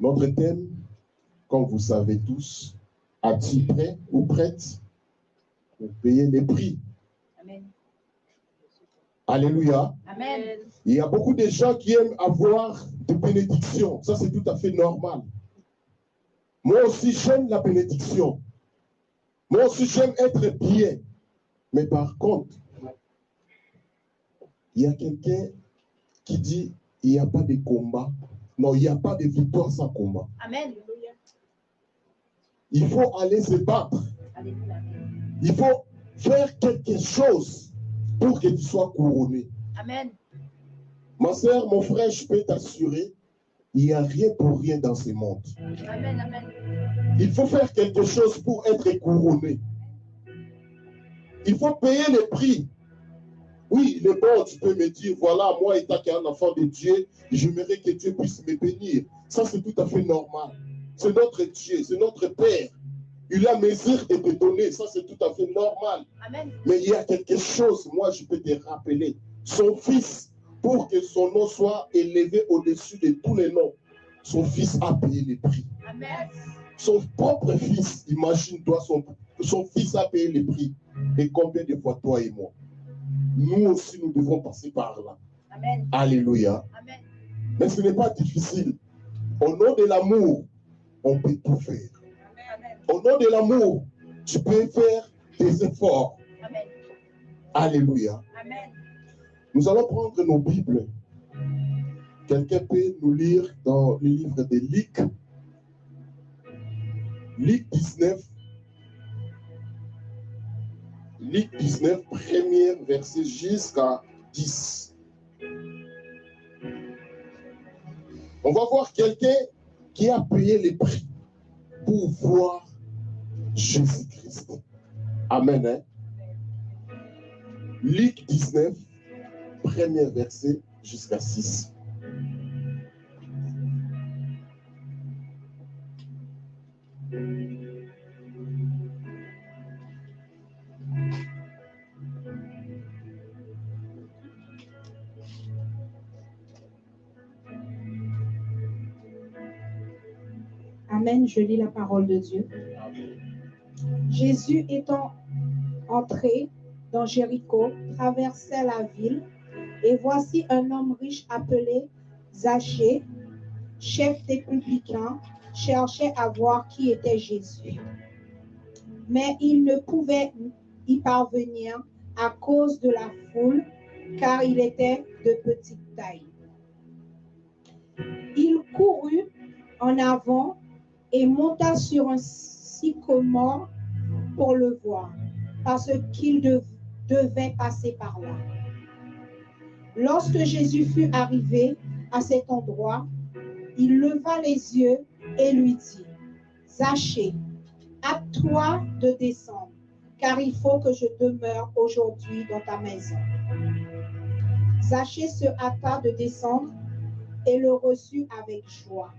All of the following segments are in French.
Notre thème, comme vous savez tous, as-tu prêt ou prête pour payer les prix? Amen. Alléluia. Amen. Il y a beaucoup de gens qui aiment avoir des bénédictions. Ça, c'est tout à fait normal. Moi aussi, j'aime la bénédiction. Moi aussi, j'aime être bien. Mais par contre, il y a quelqu'un qui dit, il n'y a pas de combat. Non, il n'y a pas de victoire sans combat. Amen. Il faut aller se battre. Il faut faire quelque chose pour que tu sois couronné. Amen. Ma soeur, mon frère, je peux t'assurer, il n'y a rien pour rien dans ce monde. Amen. Amen. Il faut faire quelque chose pour être couronné. Il faut payer le prix. Oui, il est bon, tu peux me dire, voilà, moi, étant qu'un enfant de Dieu, j'aimerais que Dieu puisse me bénir. Ça, c'est tout à fait normal. C'est notre Dieu, c'est notre Père. Il a mesure de te donner, ça, c'est tout à fait normal. Amen. Mais il y a quelque chose, moi, je peux te rappeler. Son Fils, pour que son nom soit élevé au-dessus de tous les noms, son Fils a payé le prix. Amen. Son propre Fils, imagine-toi, son Fils a payé le prix. Et combien de fois toi et moi? Nous aussi, nous devons passer par là. Amen. Alléluia. Amen. Mais ce n'est pas difficile. Au nom de l'amour, on peut tout faire. Amen. Au nom de l'amour, tu peux faire des efforts. Amen. Alléluia. Amen. Nous allons prendre nos Bibles. Quelqu'un peut nous lire dans le livre de Luc. Luc 19. Luc 19, premier verset jusqu'à 10. On va voir quelqu'un qui a payé les prix pour voir Jésus-Christ. Amen. Hein? Luc 19, premier verset jusqu'à 6. Amen, je lis la parole de Dieu. Jésus étant entré dans Jéricho, traversait la ville, et voici un homme riche appelé Zachée, chef des publicains, cherchait à voir qui était Jésus. Mais il ne pouvait y parvenir à cause de la foule, car il était de petite taille. Il courut en avant et monta sur un sycomore pour le voir, parce qu'il devait passer par là. Lorsque Jésus fut arrivé à cet endroit, il leva les yeux et lui dit, « Zachée, hâte-toi de descendre, car il faut que je demeure aujourd'hui dans ta maison. » Zachée se hâta de descendre et le reçut avec joie.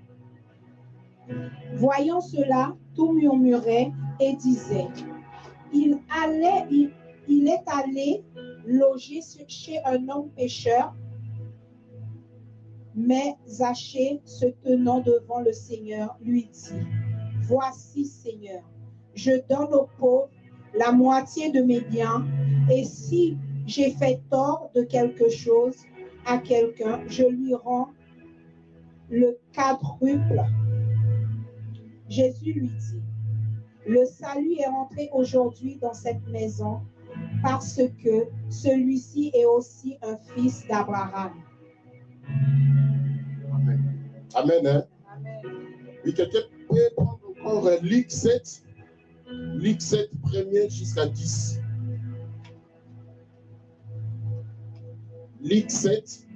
Voyant cela, tout murmurait et disait, il est allé loger chez un homme pécheur. Mais Zachée, se tenant devant le Seigneur, lui dit, voici, Seigneur, je donne aux pauvres la moitié de mes biens, et si j'ai fait tort de quelque chose à quelqu'un, je lui rends le quadruple. Jésus lui dit, le salut est entré aujourd'hui dans cette maison parce que celui-ci est aussi un fils d'Abraham. Amen. Amen. Hein? Amen. Oui, quelqu'un peut prendre encore Luc 7, premier jusqu'à 10. Luc 7,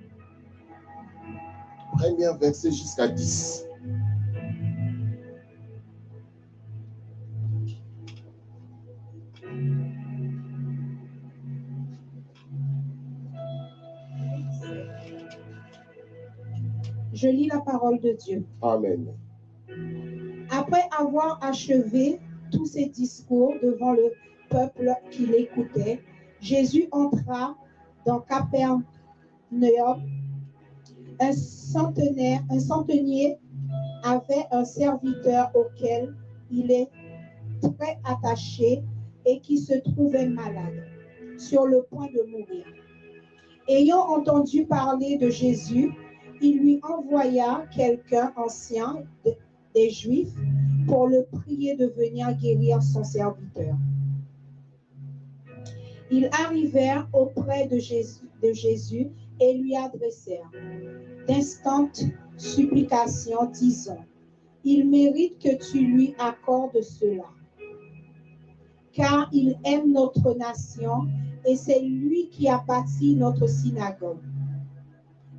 premier verset jusqu'à 10. Je lis la parole de Dieu. Amen. Après avoir achevé tous ses discours devant le peuple qui l'écoutait, Jésus entra dans Capernaum. Un centenier avait un serviteur auquel il est très attaché et qui se trouvait malade, sur le point de mourir. Ayant entendu parler de Jésus, il lui envoya quelqu'un ancien des Juifs pour le prier de venir guérir son serviteur. Ils arrivèrent auprès de Jésus et lui adressèrent d'instantes supplications, disant, « Il mérite que tu lui accordes cela, car il aime notre nation et c'est lui qui a bâti notre synagogue. »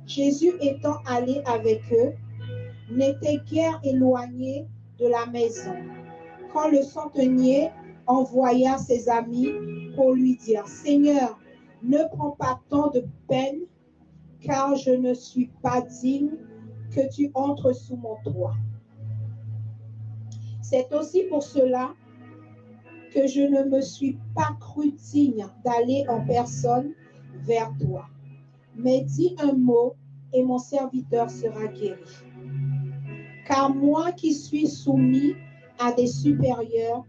Jésus étant allé avec eux, n'était guère éloigné de la maison, quand le centenier envoya ses amis pour lui dire, « Seigneur, ne prends pas tant de peine, car je ne suis pas digne que tu entres sous mon toit. C'est aussi pour cela que je ne me suis pas cru digne d'aller en personne vers toi. Mais dis un mot et mon serviteur sera guéri. Car moi qui suis soumis à des supérieurs,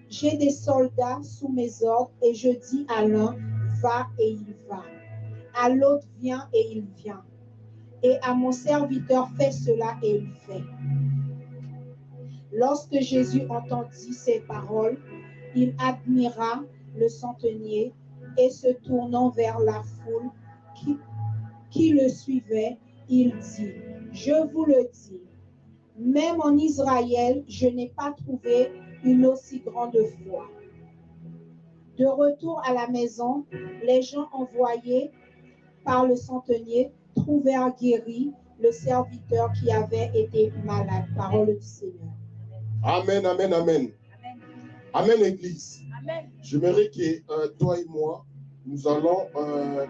j'ai des soldats sous mes ordres et je dis à l'un, va et il va. À l'autre, viens et il vient. Et à mon serviteur, fais cela et il fait. » Lorsque Jésus entendit ces paroles, il admira le centenier et se tournant vers la foule qui le suivait, il dit, « Je vous le dis, même en Israël, je n'ai pas trouvé une aussi grande foi. » De retour à la maison, les gens envoyés par le centenier trouvèrent guéri le serviteur qui avait été malade. Parole du Seigneur. Amen, amen, amen. Amen, Église. Amen. J'aimerais que toi et moi, nous allons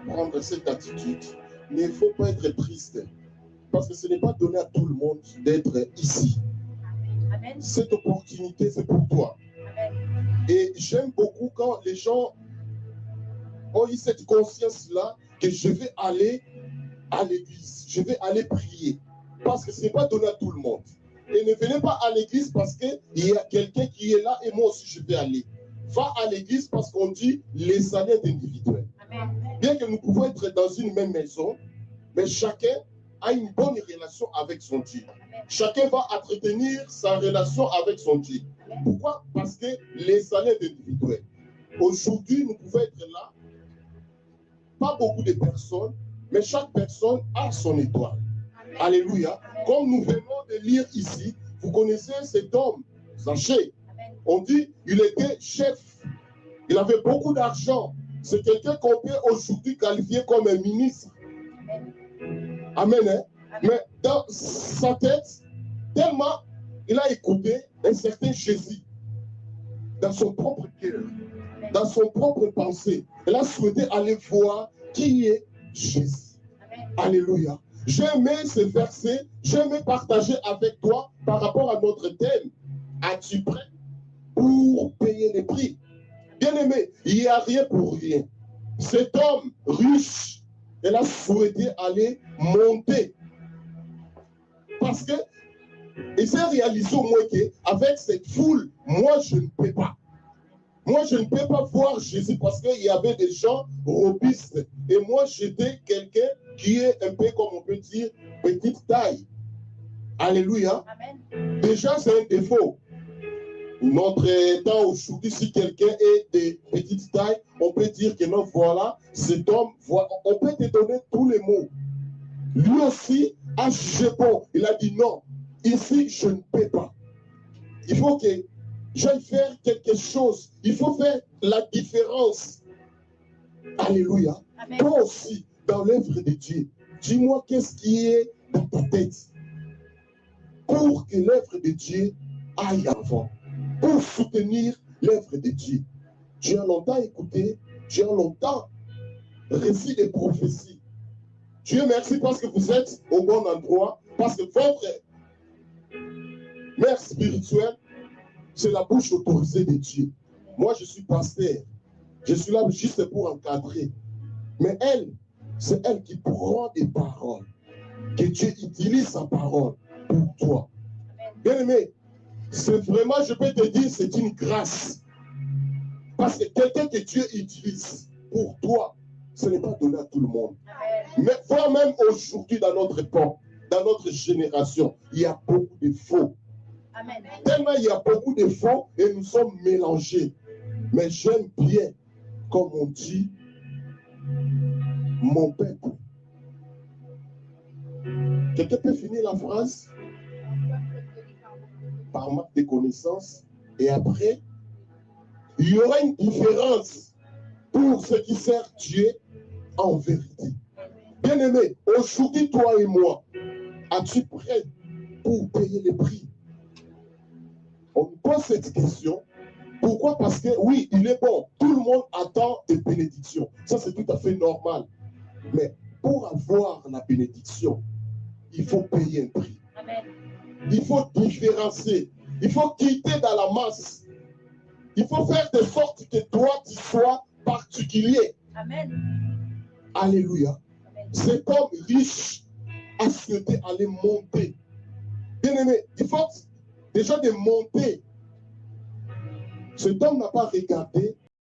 prendre cette attitude. Mais il ne faut pas être triste. Parce que ce n'est pas donné à tout le monde d'être ici. Amen. Cette opportunité, c'est pour toi. Amen. Et j'aime beaucoup quand les gens ont eu cette conscience-là que je vais aller à l'église, je vais aller prier. Parce que ce n'est pas donné à tout le monde. Et ne venez pas à l'église parce qu'il y a quelqu'un qui est là et moi aussi je vais aller. Va à l'église parce qu'on dit les salaires individuels. Amen. Bien que nous pouvons être dans une même maison, mais chacun a une bonne relation avec son Dieu. Amen. Chacun va entretenir sa relation avec son Dieu. Amen. Pourquoi? Parce que les salaires individuels. Aujourd'hui, nous pouvons être là, pas beaucoup de personnes, mais chaque personne a son étoile. Amen. Alléluia. Amen. Comme nous venons de lire ici, vous connaissez cet homme, Zachée. Amen. On dit il était chef. Il avait beaucoup d'argent. C'est quelqu'un qu'on peut aujourd'hui qualifier comme un ministre. Amen. Amen. Hein? Amen. Mais dans sa tête, tellement il a écouté un certain Jésus dans son propre cœur, dans son propre pensée. Il a souhaité aller voir qui est Jésus. Amen. Alléluia. J'aimais ce verset, j'aimais partager avec toi par rapport à notre thème. Es-tu prêt pour payer les prix? Bien-aimé, il n'y a rien pour rien. Cet homme riche, il a souhaité aller monter. Parce que, il s'est réalisé au moins qu'avec cette foule, moi je ne peux pas. Moi, je ne peux pas voir Jésus parce qu'il y avait des gens robustes. Et moi, j'étais quelqu'un qui est un peu, comme on peut dire, petite taille. Alléluia. Amen. Déjà, c'est un défaut. Notre temps aujourd'hui, si quelqu'un est de petite taille, on peut dire que non, voilà, cet homme, voilà, on peut te donner tous les mots. Lui aussi a jugé bon. Il a dit non, ici, je ne peux pas. Il faut que j'aille faire quelque chose. Il faut faire la différence. Alléluia. Amen. Toi aussi, dans l'œuvre de Dieu, dis-moi qu'est-ce qui est dans ta tête pour que l'œuvre de Dieu aille avant, pour soutenir l'œuvre de Dieu. Tu as longtemps écouté, tu as longtemps reçu des prophéties. Dieu merci parce que vous êtes au bon endroit, parce que votre mère spirituelle, c'est la bouche autorisée de Dieu. Moi, je suis pasteur. Je suis là juste pour encadrer. Mais elle, c'est elle qui prend des paroles. Que Dieu utilise sa parole pour pour toi. Bien aimé, c'est vraiment, je peux te dire, c'est une grâce. Parce que quelqu'un que Dieu utilise pour toi, ce n'est pas donné à tout le monde. Mais voire même aujourd'hui dans notre époque, dans notre génération, il y a beaucoup de faux. Amen. Tellement il y a beaucoup de faux et nous sommes mélangés. Mais j'aime bien, comme on dit, mon peuple. Quelqu'un peut finir la phrase par manque de connaissances et après, il y aura une différence pour ceux qui servent Dieu en vérité. Bien-aimé, aujourd'hui, toi et moi, as-tu prêt pour payer le prix? On me pose cette question. Pourquoi? Parce que oui, il est bon. Tout le monde attend des bénédictions. Ça, c'est tout à fait normal. Mais pour avoir la bénédiction, il faut payer un prix. Amen. Il faut différencier. Il faut quitter dans la masse. Il faut faire de sorte que toi, tu sois particulier. Amen. Alléluia. Amen. Cet homme riche a souhaité aller monter. Bien aimé, il faut déjà de monter. Cet homme n'a pas regardé